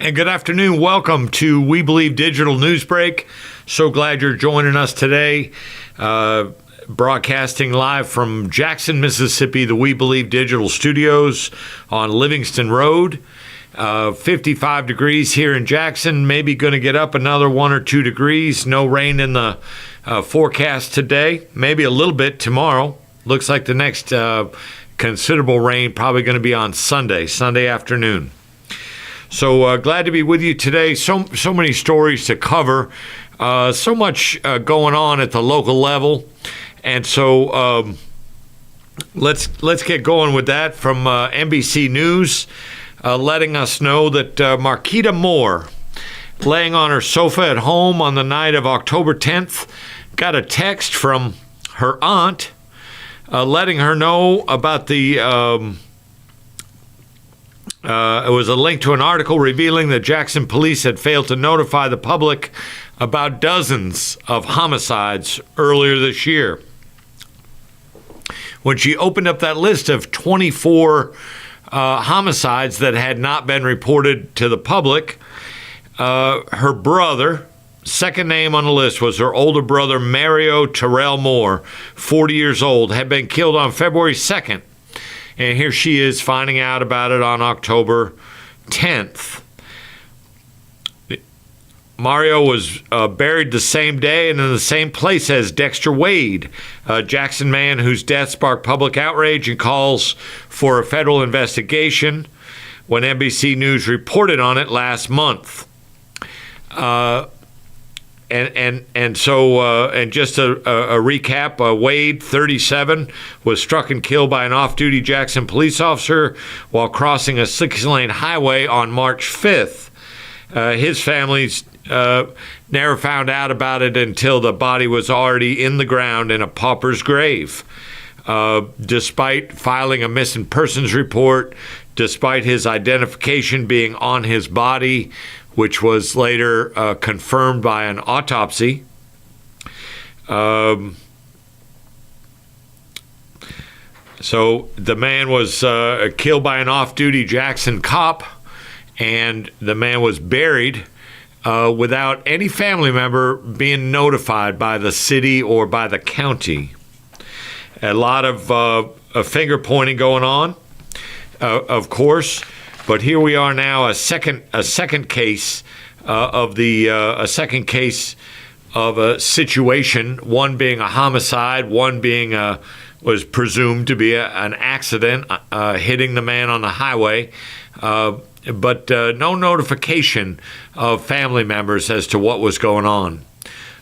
And good afternoon. Welcome to We Believe Digital Newsbreak. So glad you're joining us today. Broadcasting live from Jackson, Mississippi, the We Believe Digital Studios on Livingston Road. 55 degrees here in Jackson, maybe going to get up another 1 or 2 degrees. No rain in the forecast today, maybe a little bit tomorrow. Looks like the next considerable rain probably going to be on Sunday afternoon. So glad to be with you today. So many stories to cover, so much going on at the local level. And so let's get going with that from NBC News. Letting us know that Marquita Moore, laying on her sofa at home on the night of October 10th, got a text from her aunt letting her know about the, it was a link to an article revealing that Jackson police had failed to notify the public about dozens of homicides earlier this year. When she opened up that list of 24 homicides that had not been reported to the public, her brother, second name on the list was her older brother, Mario Terrell Moore, 40 years old, had been killed on February 2nd. And here she is finding out about it on October 10th. Mario was buried the same day and in the same place as Dexter Wade, a Jackson man whose death sparked public outrage and calls for a federal investigation when NBC News reported on it last month. And just a recap, Wade, 37, was struck and killed by an off-duty Jackson police officer while crossing a 6-lane highway on March 5th. His family's never found out about it until the body was already in the ground in a pauper's grave. Despite filing a missing persons report, despite his identification being on his body, which was later confirmed by an autopsy, so the man was killed by an off-duty Jackson cop, and the man was buried without any family member being notified by the city or by the county. A lot of finger pointing going on, of course, but here we are now, a second case of a situation, one being a homicide, one being was presumed to be an accident hitting the man on the highway. But no notification of family members as to what was going on.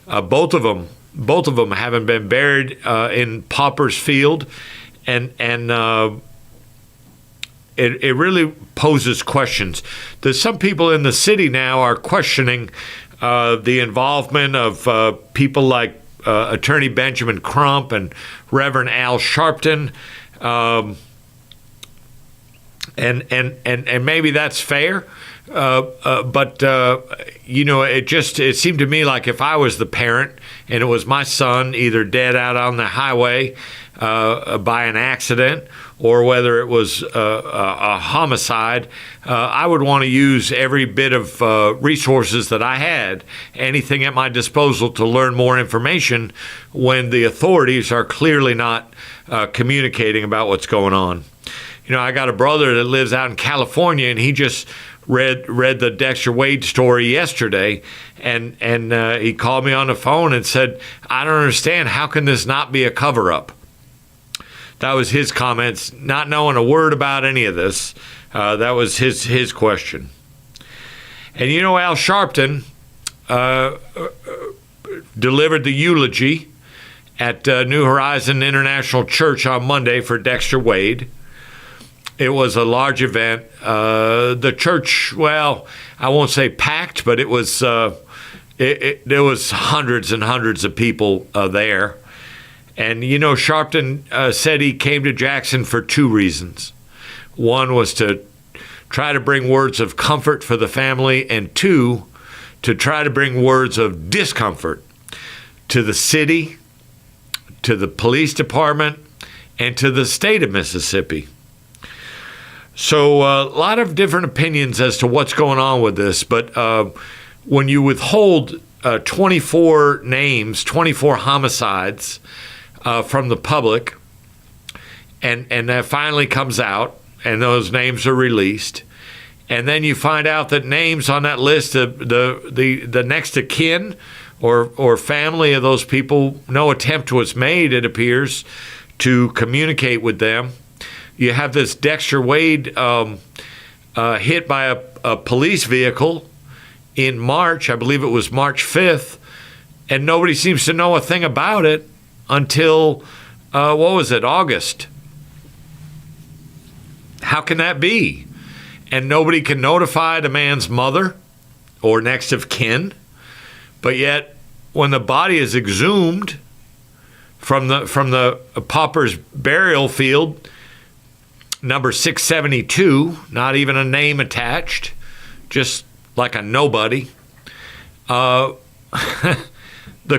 Both of them having been buried in Pauper's Field, and it really poses questions. There's some people in the city now are questioning the involvement of people like Attorney Benjamin Crump and Reverend Al Sharpton. And maybe that's fair, but it seemed to me like if I was the parent and it was my son either dead out on the highway by an accident or whether it was a homicide, I would want to use every bit of resources that I had, anything at my disposal to learn more information when the authorities are clearly not communicating about what's going on. You know, I got a brother that lives out in California, and he just read the Dexter Wade story yesterday, and he called me on the phone and said, "I don't understand. How can this not be a cover-up?" That was his comments, not knowing a word about any of this. That was his question. And you know, Al Sharpton delivered the eulogy at New Horizon International Church on Monday for Dexter Wade. It was a large event. The church, well, I won't say packed, but it was there was hundreds and hundreds of people there. And, you know, Sharpton said he came to Jackson for two reasons. One was to try to bring words of comfort for the family, and two, to try to bring words of discomfort to the city, to the police department, and to the state of Mississippi. So a lot of different opinions as to what's going on with this, but when you withhold 24 names, 24 homicides from the public, and that finally comes out, and those names are released, and then you find out that names on that list of the next of kin or family of those people, no attempt was made, it appears, to communicate with them. You have this Dexter Wade hit by a police vehicle in March, I believe it was March 5th, and nobody seems to know a thing about it until, August. How can that be? And nobody can notify the man's mother or next of kin, but yet when the body is exhumed from the pauper's burial field, number 672, not even a name attached, just like a nobody. The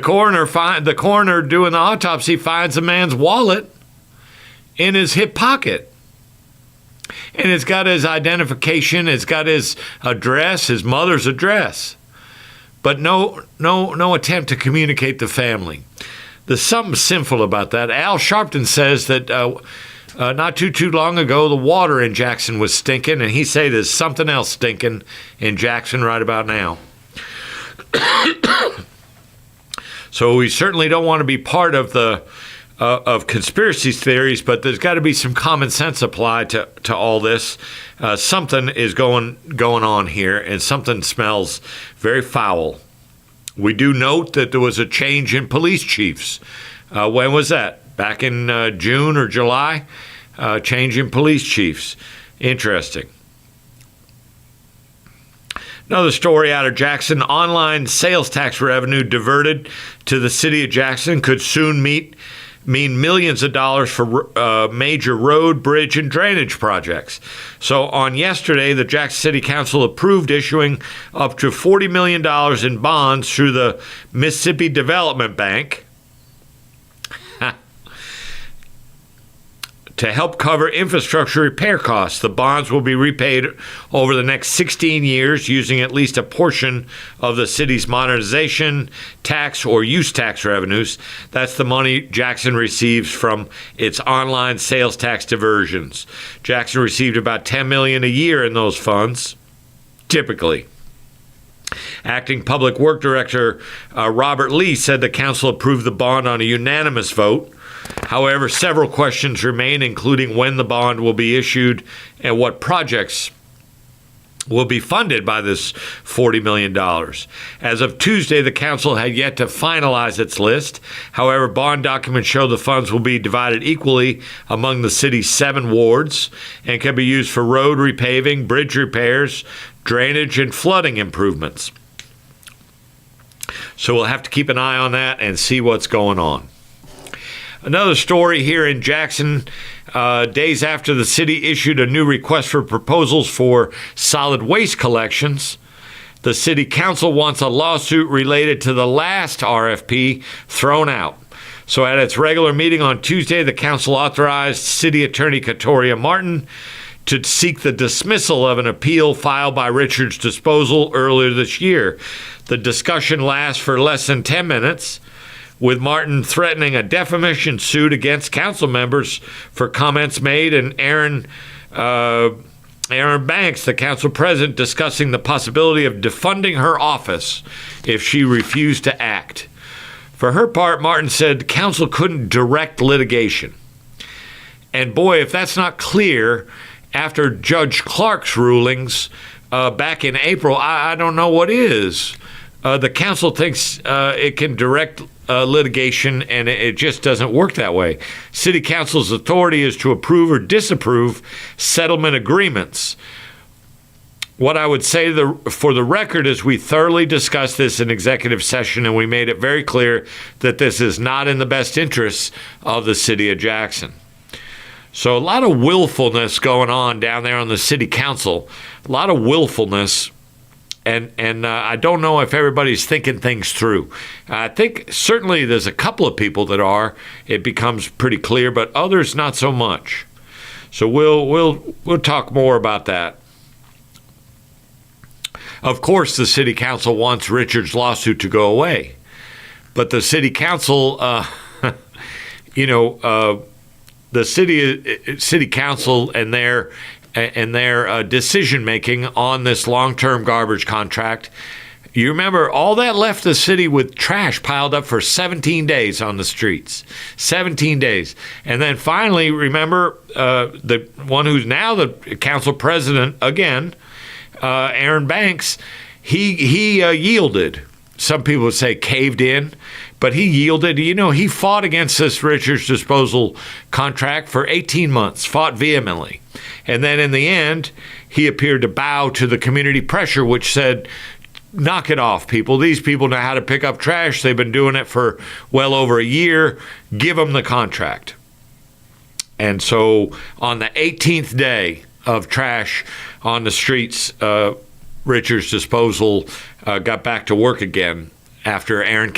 coroner doing the autopsy finds the man's wallet in his hip pocket. And it's got his identification, it's got his address, his mother's address. But no attempt to communicate the family. There's something sinful about that. Al Sharpton says that not too long ago, the water in Jackson was stinking, and he say there's something else stinking in Jackson right about now. So we certainly don't want to be part of the of conspiracy theories, but there's got to be some common sense applied to all this. Something is going on here, and something smells very foul. We do note that there was a change in police chiefs. When was that? Back in June or July? Change in police chiefs. Interesting. Another story out of Jackson. Online sales tax revenue diverted to the city of Jackson could soon mean millions of dollars for major road, bridge, and drainage projects. So on yesterday, the Jackson City Council approved issuing up to $40 million in bonds through the Mississippi Development Bank to help cover infrastructure repair costs. The bonds will be repaid over the next 16 years using at least a portion of the city's modernization tax or use tax revenues. That's the money Jackson receives from its online sales tax diversions. Jackson received about $10 million a year in those funds, typically. Acting Public Work Director Robert Lee said the council approved the bond on a unanimous vote. However, several questions remain, including when the bond will be issued and what projects will be funded by this $40 million. As of Tuesday, the council had yet to finalize its list. However, bond documents show the funds will be divided equally among the city's 7 wards and can be used for road repaving, bridge repairs, drainage, and flooding improvements. So we'll have to keep an eye on that and see what's going on. Another story here in Jackson, days after the city issued a new request for proposals for solid waste collections, the city council wants a lawsuit related to the last RFP thrown out. So at its regular meeting on Tuesday, the council authorized City Attorney Katoria Martin to seek the dismissal of an appeal filed by Richards Disposal earlier this year. The discussion lasts for less than 10 minutes, with Martin threatening a defamation suit against council members for comments made, and Aaron Banks, the council president, discussing the possibility of defunding her office if she refused to act. For her part, Martin said council couldn't direct litigation. And boy, if that's not clear after Judge Clark's rulings back in April, I don't know what is. The council thinks it can direct litigation, and it just doesn't work that way. City Council's authority is to approve or disapprove settlement agreements. What I would say for the record is we thoroughly discussed this in executive session, and we made it very clear that this is not in the best interests of the city of Jackson. So a lot of willfulness going on down there on the city council, a lot of willfulness. And I don't know if everybody's thinking things through. I think certainly there's a couple of people that are. It becomes pretty clear, but others not so much. So we'll talk more about that. Of course, the city council wants Richard's lawsuit to go away, but the city council, the city council and their decision making on this long-term garbage contract. You remember all that left the city with trash piled up for 17 days on the streets. 17 days. And then finally, remember, the one who's now the council president again, Aaron Banks, he yielded. Some people would say caved in, but he yielded. He fought against this Richards disposal contract for 18 months, fought vehemently. And then in the end, he appeared to bow to the community pressure, which said, knock it off, people. These people know how to pick up trash. They've been doing it for well over a year. Give them the contract. And so on the 18th day of trash on the streets, Richards Disposal got back to work again after Aaron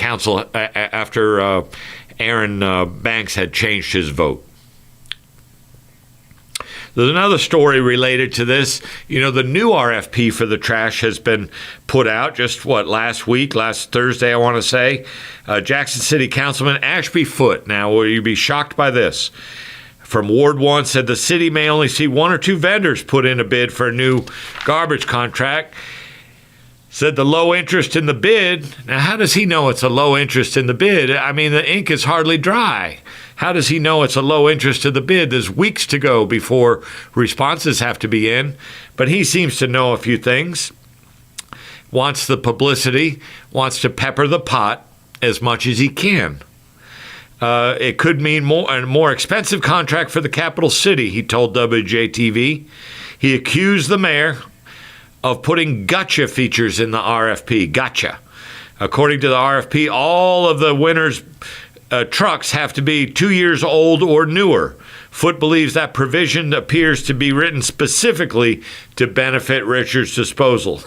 Banks had changed his vote. There's another story related to this. The new RFP for the trash has been put out just, last Thursday, I want to say. Jackson City Councilman Ashby Foote, now will you be shocked by this, from Ward 1 said the city may only see one or two vendors put in a bid for a new garbage contract. Said the low interest in the bid. Now, how does he know it's a low interest in the bid? I mean, the ink is hardly dry. How does he know it's a low interest in the bid? There's weeks to go before responses have to be in. But he seems to know a few things. Wants the publicity, wants to pepper the pot as much as he can. It could mean a more expensive contract for the capital city, he told WJTV. He accused the mayor of putting gotcha features in the RFP. Gotcha. According to the RFP, all of the winners' trucks have to be 2 years old or newer. Foote believes that provision appears to be written specifically to benefit Richards Disposal.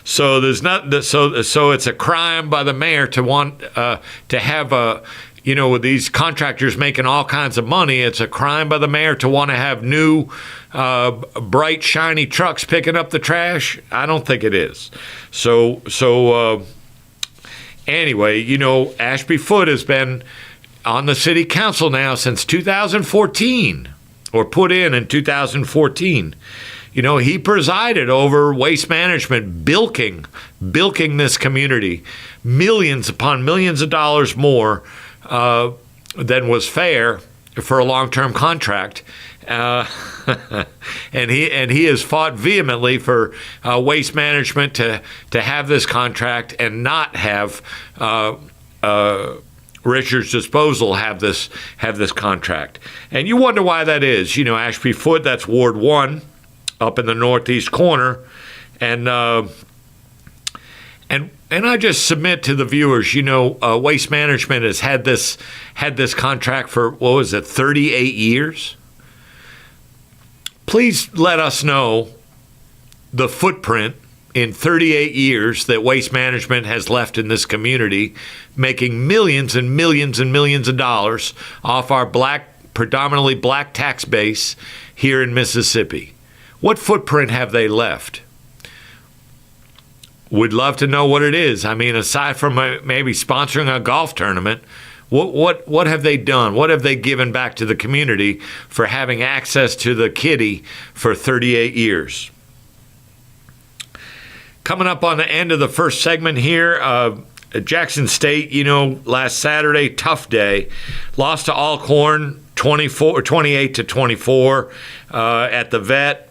So there's not so it's a crime by the mayor to want to have with these contractors making all kinds of money. It's a crime by the mayor to want to have new bright shiny trucks picking up the trash. I don't think it is. Anyway, Ashby Foote has been on the city council now since 2014, or put in 2014. He presided over waste management, bilking this community millions upon millions of dollars more than was fair for a long-term contract. And he has fought vehemently for waste management to have this contract and not have Richards Disposal have this contract. And you wonder why that is. Ashby Foote, that's Ward 1. Up in the northeast corner, and I just submit to the viewers, Waste Management has had this contract for 38 years. Please let us know the footprint in 38 years that Waste Management has left in this community, making millions and millions and millions of dollars off our predominantly black tax base here in Mississippi. What footprint have they left? We'd love to know what it is. I mean, aside from maybe sponsoring a golf tournament, what have they done? What have they given back to the community for having access to the kitty for 38 years? Coming up on the end of the first segment here, Jackson State, last Saturday, tough day. Lost to Alcorn 28-24 at the Vet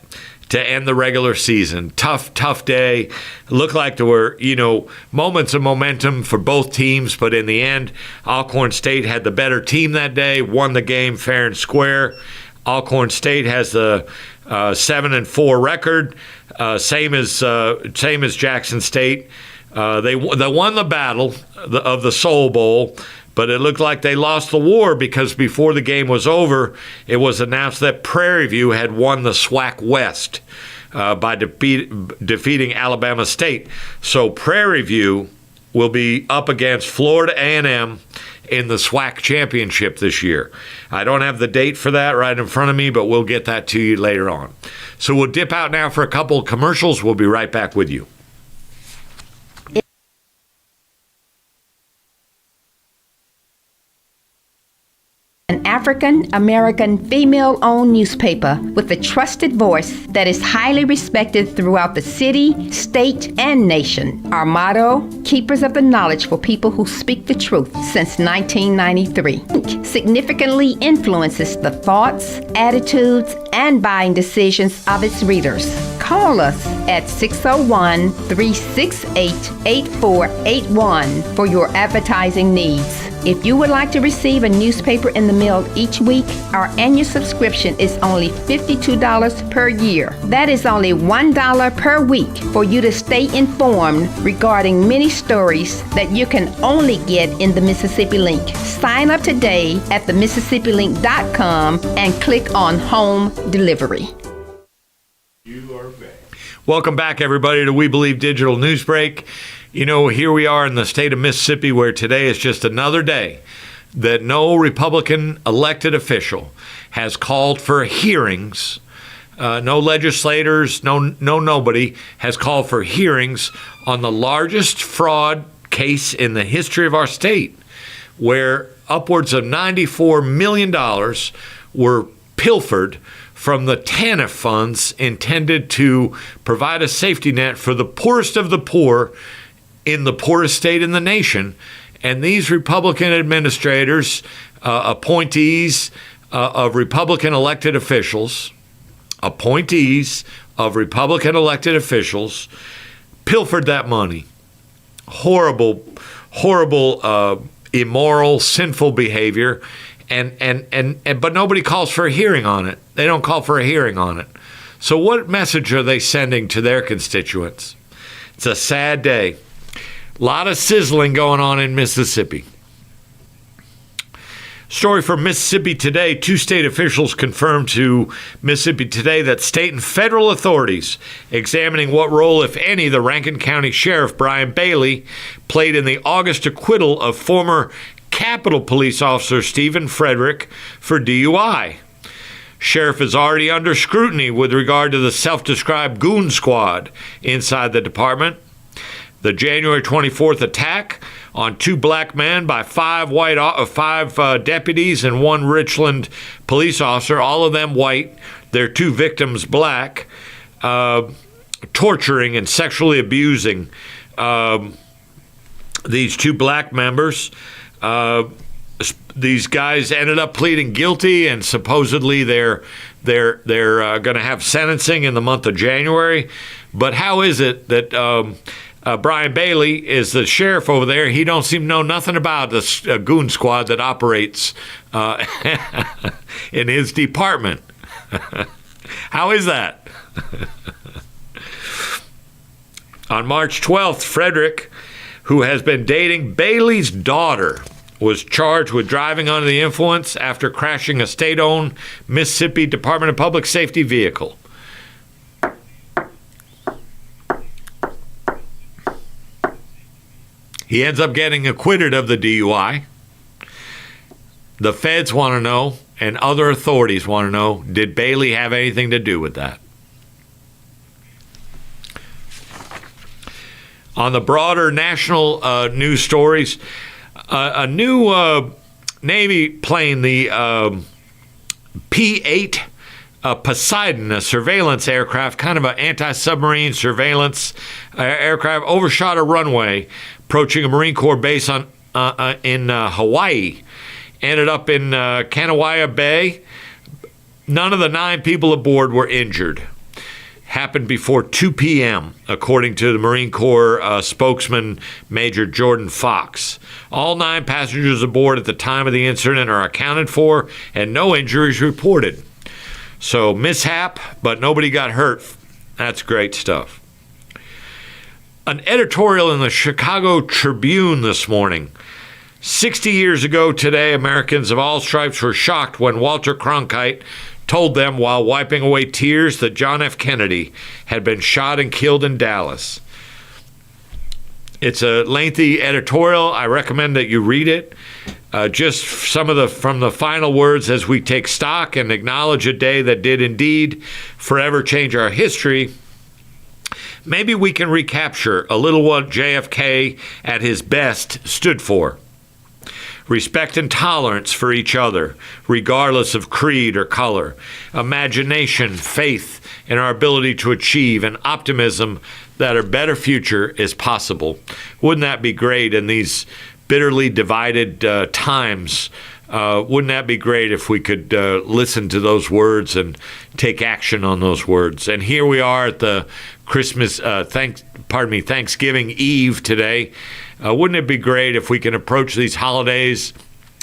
to end the regular season. Tough day. Looked like there were, moments of momentum for both teams, but in the end, Alcorn State had the better team that day, won the game fair and square. Alcorn State has the 7-4 record, same as Jackson State. They won the battle of the Soul Bowl, but it looked like they lost the war because before the game was over, it was announced that Prairie View had won the SWAC West by defeating Alabama State. So Prairie View will be up against Florida A&M in the SWAC championship this year. I don't have the date for that right in front of me, but we'll get that to you later on. So we'll dip out now for a couple of commercials. We'll be right back with you. An African-American female-owned newspaper with a trusted voice that is highly respected throughout the city, state, and nation. Our motto, keepers of the knowledge for people who speak the truth, since 1993. Significantly influences the thoughts, attitudes, and buying decisions of its readers. Call us at 601-368-8481 for your advertising needs. If you would like to receive a newspaper in the mail each week, our annual subscription is only $52 per year. That is only $1 per week for you to stay informed regarding many stories that you can only get in the Mississippi Link. Sign up today at themississippiLink.com and click on Home Delivery. Welcome back, everybody, to We Believe Digital Newsbreak. You know, here we are in the state of Mississippi, where today is just another day that no Republican elected official has called for hearings. No legislators, nobody has called for hearings on the largest fraud case in the history of our state, where upwards of $94 million were pilfered from the TANF funds intended to provide a safety net for the poorest of the poor in the poorest state in the nation. And these Republican administrators, appointees of Republican elected officials, pilfered that money. Horrible, immoral, sinful behavior. But nobody calls for a hearing on it. They don't call for a hearing on it. So what message are they sending to their constituents? It's a sad day. A lot of sizzling going on in Mississippi. Story from Mississippi Today. Two state officials confirmed to Mississippi Today that state and federal authorities examining what role, if any, the Rankin County Sheriff Brian Bailey played in the August acquittal of former Capitol Police Officer Stephen Frederick for DUI. Sheriff is already under scrutiny with regard to the self-described goon squad inside the department. The January 24th attack on two black men by five deputies and one Richland police officer, all of them white, their two victims black, torturing and sexually abusing these two black members. These guys ended up pleading guilty, and supposedly they're going to have sentencing in the month of January. But how is it that Brian Bailey is the sheriff over there? He don't seem to know nothing about this goon squad that operates in his department. How is that? On March 12th, Frederick, who has been dating Bailey's daughter, was charged with driving under the influence after crashing a state-owned Mississippi Department of Public Safety vehicle. He ends up getting acquitted of the DUI. The feds want to know, and other authorities want to know, did Bailey have anything to do with that? On the broader national news stories, a new Navy plane, the P-8 Poseidon, a surveillance aircraft, kind of an anti-submarine surveillance aircraft, overshot a runway approaching a Marine Corps base in Hawaii. Ended up in Kanawha Bay. None of the 9 people aboard were injured. Happened before 2 p.m., according to the Marine Corps spokesman, Major Jordan Fox. All 9 passengers aboard at the time of the incident are accounted for, and no injuries reported. So mishap, but nobody got hurt. That's great stuff. An editorial in the Chicago Tribune this morning. 60 years ago today, Americans of all stripes were shocked when Walter Cronkite told them while wiping away tears that John F. Kennedy had been shot and killed in Dallas. It's a lengthy editorial. I recommend that you read it. Just some of from the final words as we take stock and acknowledge a day that did indeed forever change our history. Maybe we can recapture a little what JFK at his best stood for. Respect and tolerance for each other, regardless of creed or color. Imagination, faith in our ability to achieve, and optimism that a better future is possible. Wouldn't that be great in these bitterly divided times? Wouldn't that be great if we could listen to those words and take action on those words? And here we are at the Thanksgiving Eve today. Wouldn't it be great if we can approach these holidays,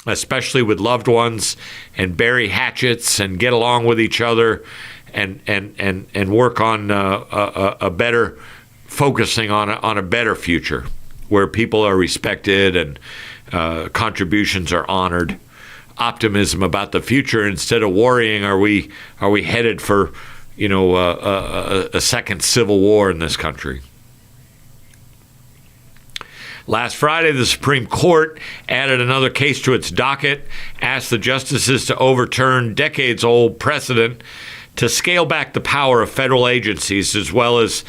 especially with loved ones, and bury hatchets and get along with each other, and work on a better, focusing on a better future where people are respected and contributions are honored. Optimism about the future instead of worrying. Are we headed for a second civil war in this country? Last Friday, the Supreme Court added another case to its docket, asked the justices to overturn decades-old precedent to scale back the power of federal agencies, as well as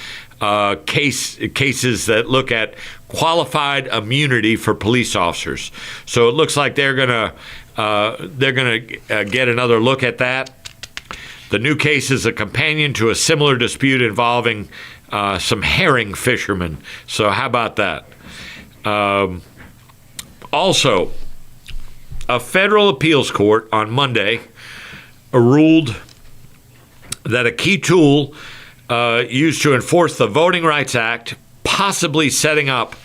cases that look at qualified immunity for police officers. So it looks like they're gonna get another look at that. The new case is a companion to a similar dispute involving some herring fishermen. So how about that? Also, a federal appeals court on Monday ruled that a key tool used to enforce the Voting Rights Act, possibly setting up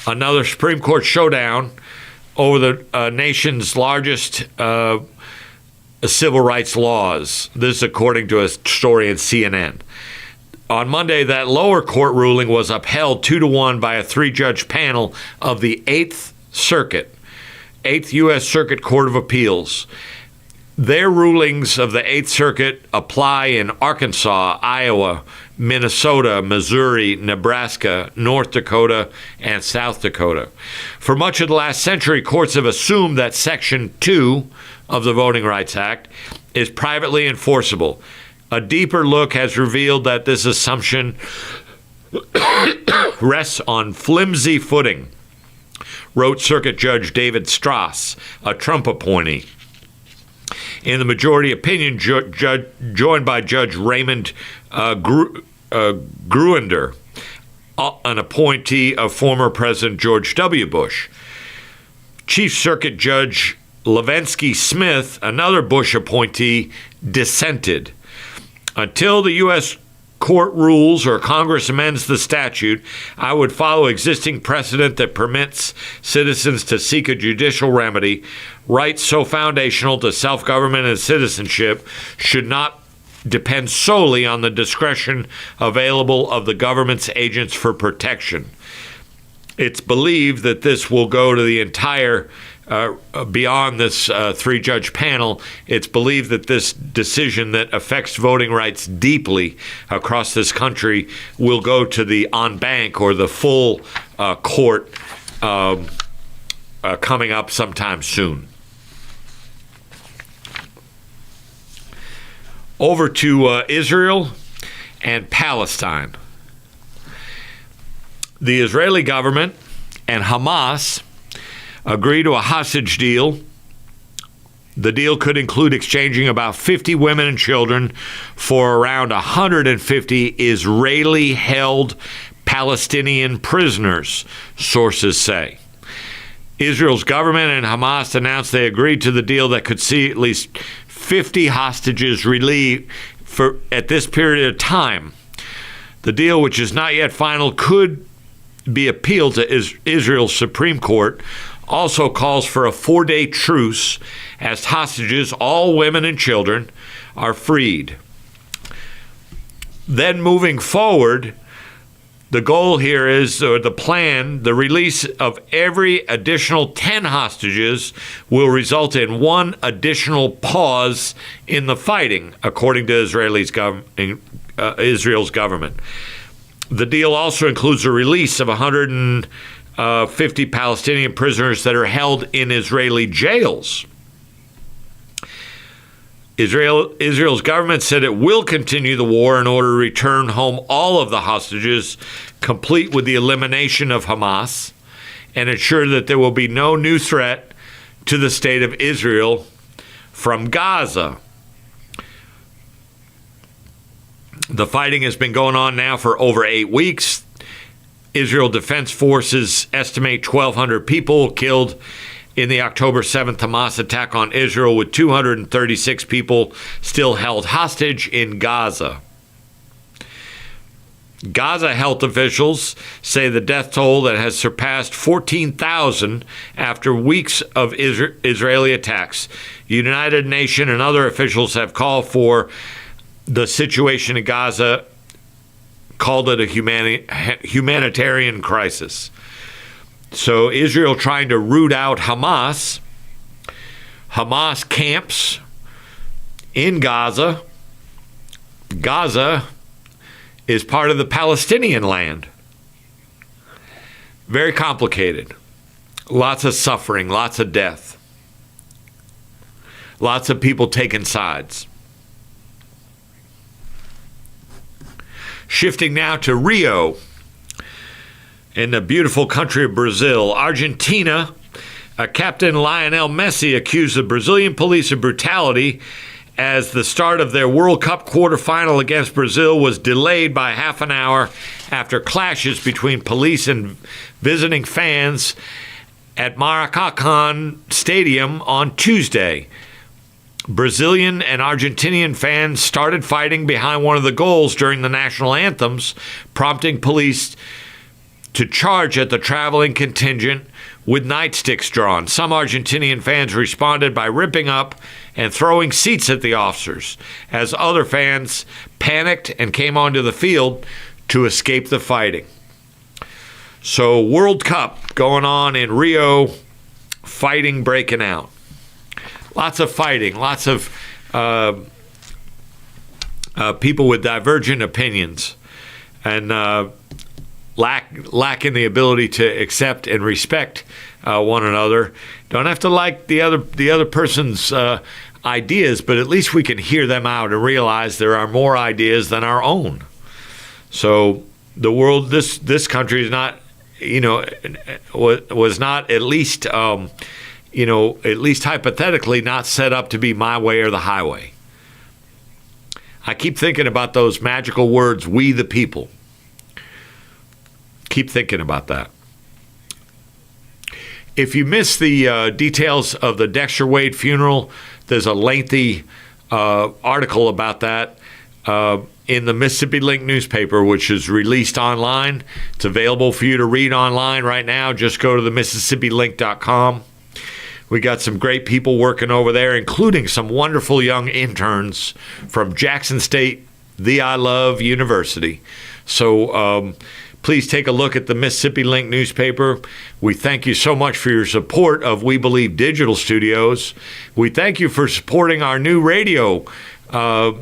another Supreme Court showdown over the nation's largest civil rights laws. This is according to a story in CNN. On Monday, that lower court ruling was upheld 2-1 by a 3-judge panel of the 8th U.S. Circuit Court of Appeals. Their rulings of the 8th Circuit apply in Arkansas, Iowa, Minnesota, Missouri, Nebraska, North Dakota, and South Dakota. For much of the last century, courts have assumed that Section 2 of the Voting Rights Act is privately enforceable. A deeper look has revealed that this assumption rests on flimsy footing, wrote Circuit Judge David Strauss, a Trump appointee. In the majority opinion, joined by Judge Raymond Gruender, an appointee of former President George W. Bush. Chief Circuit Judge Levensky Smith, another Bush appointee, dissented. Until the U.S. court rules or Congress amends the statute, I would follow existing precedent that permits citizens to seek a judicial remedy. Rights so foundational to self-government and citizenship should not depend solely on the discretion available of the government's agents for protection. It's believed that this will go to the entire beyond this 3-judge panel. It's believed that this decision that affects voting rights deeply across this country will go to the en banc or the full court coming up sometime soon. Over to Israel and Palestine. The Israeli government and Hamas agree to a hostage deal. The deal could include exchanging about 50 women and children for around 150 Israeli-held Palestinian prisoners, sources say. Israel's government and Hamas announced they agreed to the deal that could see at least 50 hostages relieved at this period of time. The deal, which is not yet final, could be appealed to Israel's Supreme Court. Also calls for a 4-day truce as hostages, all women and children, are freed. Then moving forward, the goal here is, or the plan, the release of every additional 10 hostages will result in one additional pause in the fighting, according to Israel's government. The deal also includes the release of 150 Palestinian prisoners that are held in Israeli jails. Israel's government said it will continue the war in order to return home all of the hostages, complete with the elimination of Hamas, and ensure that there will be no new threat to the state of Israel from Gaza. The fighting has been going on now for over 8 weeks. Israel Defense Forces estimate 1,200 people killed in the October 7th Hamas attack on Israel, with 236 people still held hostage in Gaza. Gaza health officials say the death toll that has surpassed 14,000 after weeks of Israeli attacks. United Nations and other officials have called for the situation in Gaza, called it a humanitarian crisis. So Israel trying to root out Hamas camps in Gaza. Gaza is part of the Palestinian land. Very complicated. Lots of suffering, lots of death. Lots of people taking sides. Shifting now to Rio, in the beautiful country of Brazil. Argentina, Captain Lionel Messi accused the Brazilian police of brutality as the start of their World Cup quarterfinal against Brazil was delayed by half an hour after clashes between police and visiting fans at Maracanã Stadium on Tuesday. Brazilian and Argentinian fans started fighting behind one of the goals during the national anthems, prompting police to charge at the traveling contingent with nightsticks drawn. Some Argentinian fans responded by ripping up and throwing seats at the officers, as other fans panicked and came onto the field to escape the fighting. So, World Cup going on in Rio, fighting breaking out. Lots of fighting, lots of people with divergent opinions, and lacking the ability to accept and respect one another. Don't have to like the other person's ideas, but at least we can hear them out and realize there are more ideas than our own. So the world, this country is not, was not at least, at least hypothetically, not set up to be my way or the highway. I keep thinking about those magical words, "we the people." Keep thinking about that. If you missed the details of the Dexter Wade funeral, there's a lengthy article about that in the Mississippi Link newspaper, which is released online. It's available for you to read online right now. Just go to the MississippiLink.com. We got some great people working over there, including some wonderful young interns from Jackson State, the I Love University. So please take a look at the Mississippi Link newspaper. We thank you so much for your support of We Believe Digital Studios. We thank you for supporting our new radio, our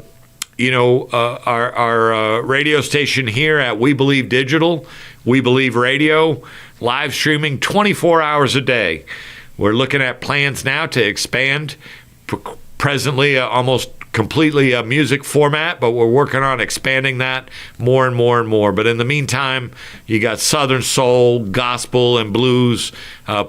radio station here at We Believe Digital, We Believe Radio, live streaming 24 hours a day. We're looking at plans now to expand, presently almost completely a music format, but we're working on expanding that more and more and more. But in the meantime, you got Southern soul, gospel, and blues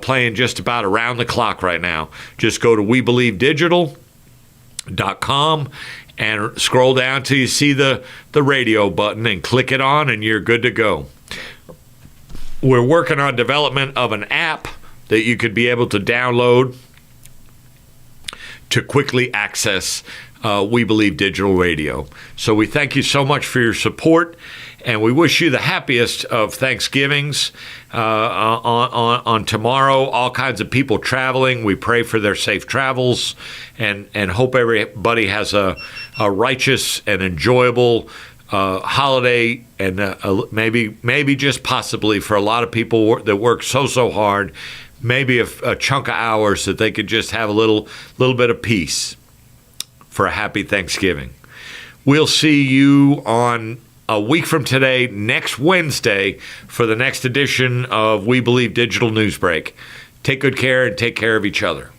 playing just about around the clock right now. Just go to WeBelieveDigital.com and scroll down till you see the radio button and click it on, and you're good to go. We're working on development of an app that you could be able to download to quickly access We Believe Digital Radio. So we thank you so much for your support, and we wish you the happiest of Thanksgivings on tomorrow. All kinds of people traveling. We pray for their safe travels and hope everybody has a righteous and enjoyable holiday, and maybe just possibly for a lot of people that work so hard, maybe a chunk of hours that they could just have a little bit of peace for a happy Thanksgiving. We'll see you on a week from today, next Wednesday, for the next edition of We Believe Digital Newsbreak. Take good care and take care of each other.